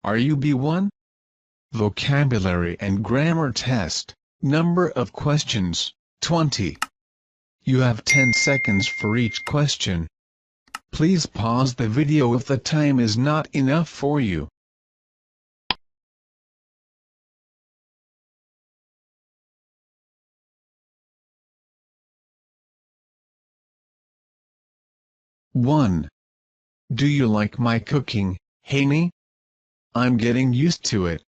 Are you B1? Vocabulary and grammar test. Number of questions, 20. You have 10 seconds for each question. Please pause the video if the time is not enough for you. One. Do you like my cooking, Haney? I'm getting used to it.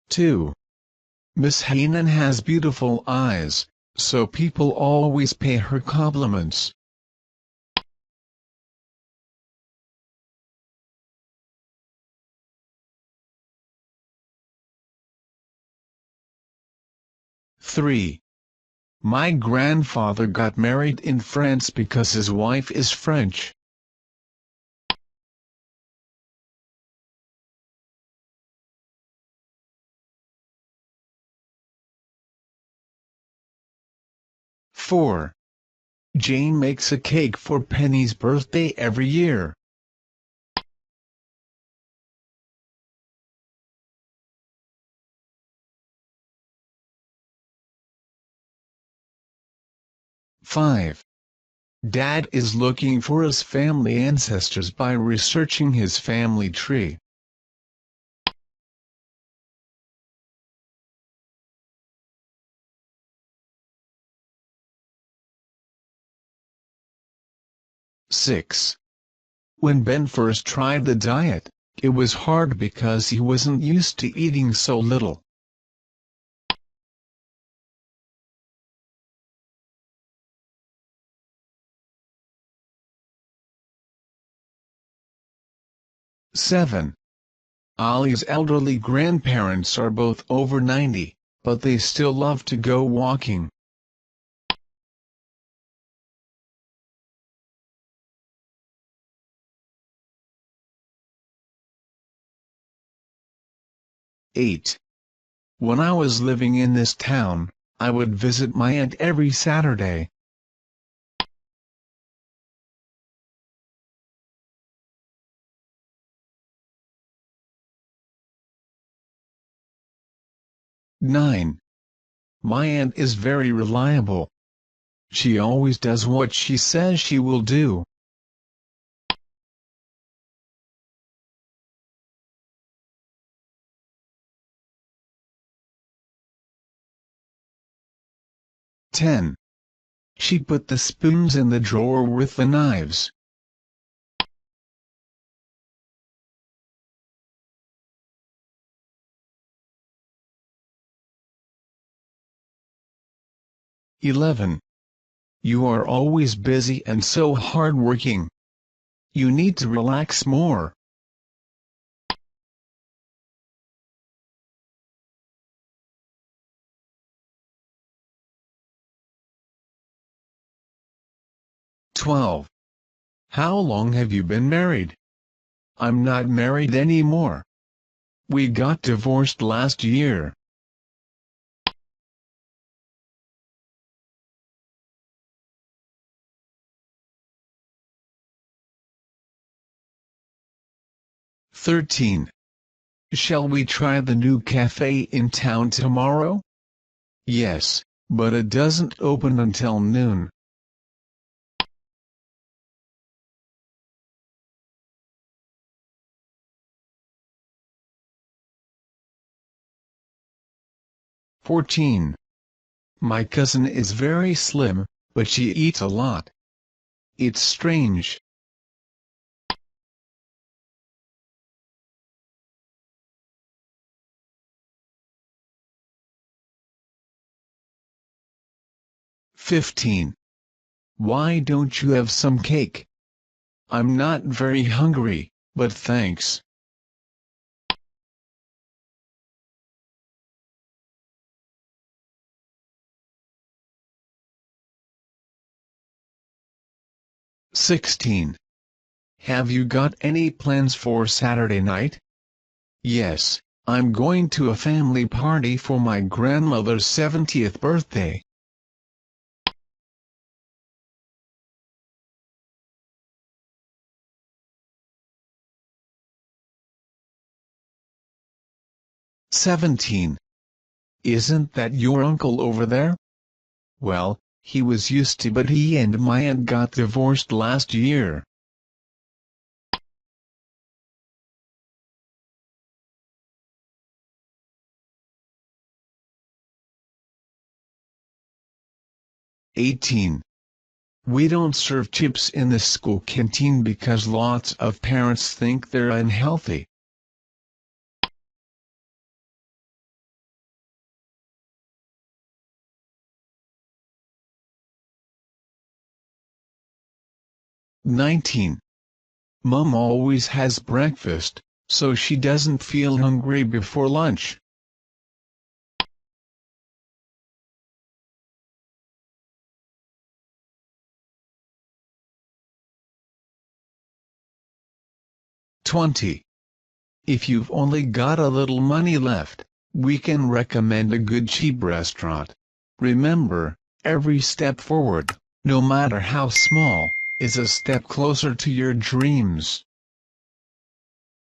Two. Miss Hainan has beautiful eyes, so people always pay her compliments. Three. My grandfather got married in France because his wife is French. Four. Jane makes a cake for Penny's birthday every year. Five. Dad is looking for his family ancestors by researching his family tree. Six. When Ben first tried the diet, it was hard because he wasn't used to eating so little. Seven. Ollie's elderly grandparents are both over 90, but they still love to go walking. Eight. When I was living in this town, I would visit my aunt every Saturday. Nine. My aunt is very reliable. She always does what she says she will do. 10. She put the spoons in the drawer with the knives. 11. You are always busy and so hardworking. You need to relax more. 12. How long have you been married? I'm not married anymore. We got divorced last year. 13. Shall we try the new cafe in town tomorrow? Yes, but it doesn't open until noon. 14. My cousin is very slim, but she eats a lot. It's strange. 15. Why don't you have some cake? I'm not very hungry, but thanks. 16. Have you got any plans for Saturday night? Yes, I'm going to a family party for my grandmother's 70th birthday. 17. Isn't that your uncle over there? Well, he was used to, but he and my aunt got divorced last year. 18. We don't serve chips in the school canteen because lots of parents think they're unhealthy. 19. Mom always has breakfast, so she doesn't feel hungry before lunch. 20. If you've only got a little money left, we can recommend a good cheap restaurant. Remember, every step forward, no matter how small, is a step closer to your dreams.